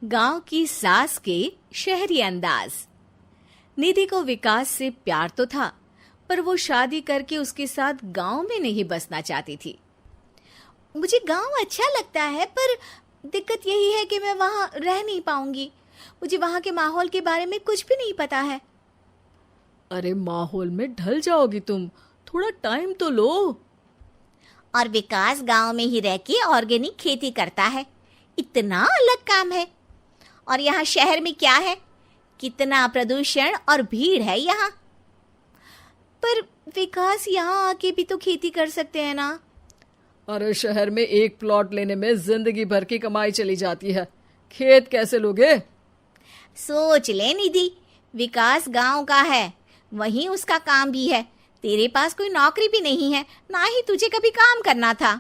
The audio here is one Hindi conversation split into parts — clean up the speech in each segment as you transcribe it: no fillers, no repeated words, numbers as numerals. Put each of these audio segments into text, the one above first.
गांव की सास के शहरी अंदाज। निधि को विकास से प्यार तो था, पर वो शादी करके उसके साथ गांव में नहीं बसना चाहती थी। मुझे गांव अच्छा लगता है, पर दिक्कत यही है कि मैं वहां रह नहीं पाऊंगी। मुझे वहां के माहौल के बारे में कुछ भी नहीं पता है। अरे माहौल में ढल जाओगी तुम, थोड़ा टाइम तो लो। और विकास गांव में ही रह के ऑर्गेनिक खेती करता है, इतना अलग काम है। और यहाँ शहर में क्या है, कितना प्रदूषण और भीड़ है यहाँ। पर विकास यहाँ आके भी तो खेती कर सकते हैं ना। अरे शहर में एक प्लॉट लेने में जिंदगी भर की कमाई चली जाती है, खेत कैसे लोगे? सोच ले निधि, विकास गांव का है, वहीं उसका काम भी है। तेरे पास कोई नौकरी भी नहीं है, ना ही तुझे कभी काम करना था।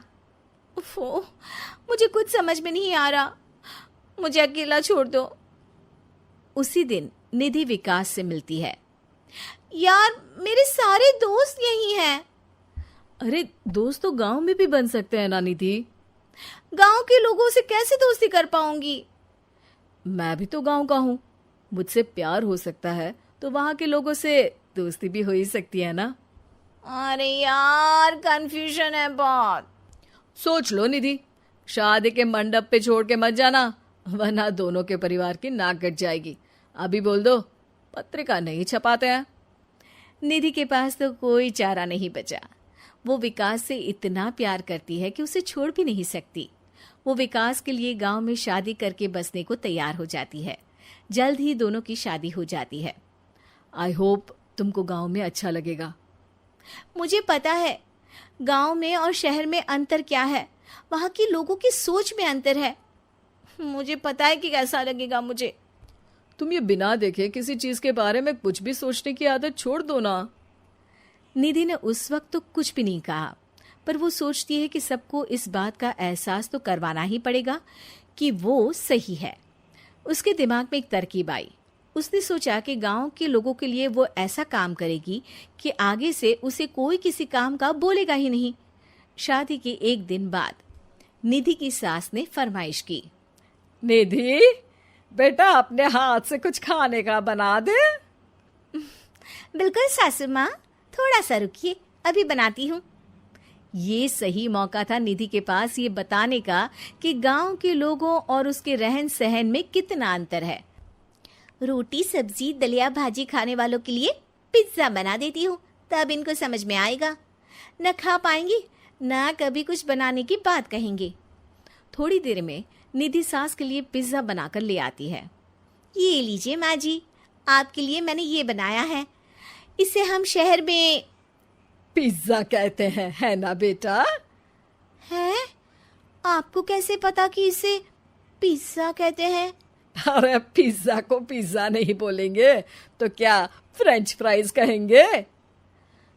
उफ़ो, मुझे कुछ समझ में नहीं आ रहा, मुझे अकेला छोड़ दो। उसी दिन निधि विकास से मिलती है। यार, मेरे सारे दोस्त यही हैं। अरे दोस्त तो गांव में भी बन सकते हैं ना निधि। गांव के लोगों से कैसे दोस्ती कर पाऊंगी? मैं भी तो गांव का हूँ, मुझसे प्यार हो सकता है तो वहां के लोगों से दोस्ती भी हो ही सकती है ना। अरे यार, कंफ्यूजन है बहुत। सोच लो निधि, शादी के मंडप पे छोड़ के मत जाना, वरना दोनों के परिवार की नाक कट जाएगी। अभी बोल दो, पत्रिका नहीं छपाते हैं। निधि के पास तो कोई चारा नहीं बचा। वो विकास से इतना प्यार करती है कि उसे छोड़ भी नहीं सकती। वो विकास के लिए गांव में शादी करके बसने को तैयार हो जाती है। जल्द ही दोनों की शादी हो जाती है। आई होप तुमको गांव में अच्छा लगेगा। मुझे पता है गांव में और शहर में अंतर क्या है, वहां के लोगों की सोच में अंतर है। मुझे पता है कि कैसा लगेगा मुझे। तुम ये बिना देखे किसी चीज के बारे में कुछ भी सोचने की आदत छोड़ दो ना। निधि ने उस वक्त तो कुछ भी नहीं कहा, पर वो सोचती है कि सबको इस बात का एहसास तो करवाना ही पड़ेगा कि वो सही है। उसके दिमाग में एक तरकीब आई। उसने सोचा कि गांव के लोगों के लिए वो ऐसा काम करेगी कि आगे से उसे कोई किसी काम का बोलेगा ही नहीं। शादी के एक दिन बाद निधि की सास ने फरमाइश की। निधि बेटा, अपने हाथ से कुछ खाने का बना दे। बिल्कुल सासू माँ, थोड़ा सा रुकिए, अभी बनाती हूँ। ये सही मौका था निधि के पास ये बताने का कि गांव के लोगों और उसके रहन सहन में कितना अंतर है। रोटी सब्जी दलिया भाजी खाने वालों के लिए पिज्जा बना देती हूँ, तब इनको समझ में आएगा। न खा पाएंगी, न कभी कुछ बनाने की बात कहेंगे। थोड़ी देर में निधि सास के लिए पिज्जा बनाकर ले आती है। ये लीजिए माँ जी, आपके लिए मैंने ये बनाया है। इसे हम शहर में पिज्जा कहते हैं, है ना बेटा? है? आपको कैसे पता कि इसे पिज्जा कहते हैं? अरे पिज्जा को पिज्जा नहीं बोलेंगे तो क्या फ्रेंच फ्राइज कहेंगे?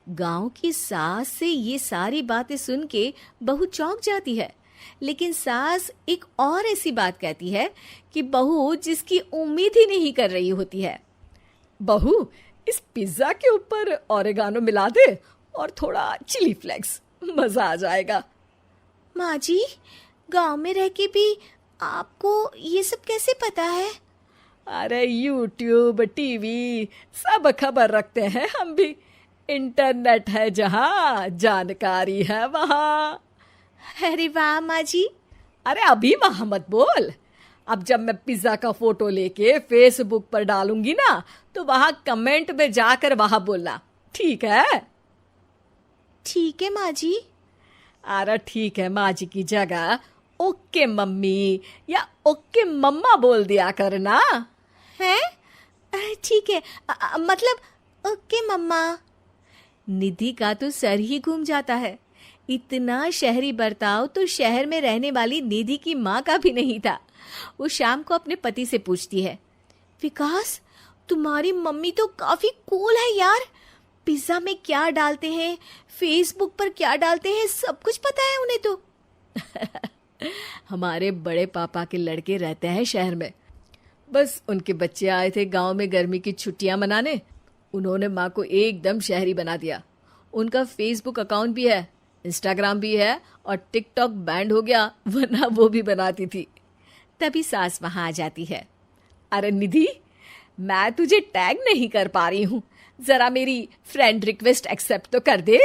गांव की सास से ये सारी बातें सुन के बहू चौंक जाती है, लेकिन सास एक और ऐसी बात कहती है कि बहू जिसकी उम्मीद ही नहीं कर रही होती है। बहू, इस पिज्जा के ऊपर ओरेगानो मिला दे और थोड़ा चिली फ्लेक्स, मजा आ जाएगा। माँ जी, गांव में रह के भी आपको ये सब कैसे पता है? अरे यूट्यूब, टीवी सब खबर रखते हैं हम भी। इंटरनेट है जहाँ, जानकारी है वहाँ। अरे वाह माँ जी। अरे अभी वहाँ मत बोल। अब जब मैं पिज्जा का फोटो लेके फेसबुक पर डालूंगी ना, तो वहाँ कमेंट में जाकर वहाँ बोलना, ठीक है? ठीक है माँ जी। अरे ठीक है माँ जी की जगह ओके मम्मी या ओके मम्मा बोल दिया करना। है? ठीक है, मतलब ओके मम्मा। निधि का तो सर ही घूम जाता है। इतना शहरी बर्ताव तो शहर में रहने वाली निधि की माँ का भी नहीं था। वो शाम को अपने पति से पूछती है, विकास, तुम्हारी मम्मी तो काफी कूल है यार। पिज्जा में क्या डालते हैं, फेसबुक पर क्या डालते हैं, सब कुछ पता है उन्हें तो। हमारे बड़े पापा के लड़के रहते हैं शहर में, बस उनके बच्चे आए थे गांव में गर्मी की छुट्टियां मनाने। उन्होंने माँ को एकदम शहरी बना दिया। उनका फेसबुक अकाउंट भी है, इंस्टाग्राम भी है और टिकटॉक बैंड हो गया, वरना वो भी बनाती थी। तभी सास वहां आ जाती है। अरे निधि, मैं तुझे टैग नहीं कर पा रही हूँ, जरा मेरी फ्रेंड रिक्वेस्ट एक्सेप्ट तो कर दे।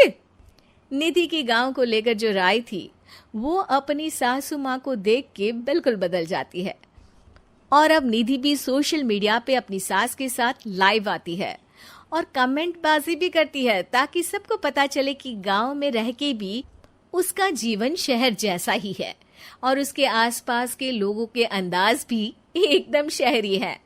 निधि की गांव को लेकर जो राय थी वो अपनी सासू माँ को देख के बिल्कुल बदल जाती है। और अब निधि भी सोशल मीडिया पे अपनी सास के साथ लाइव आती है और कमेंट बाजी भी करती है, ताकि सबको पता चले कि गांव में रह के भी उसका जीवन शहर जैसा ही है और उसके आसपास के लोगों के अंदाज भी एकदम शहरी है।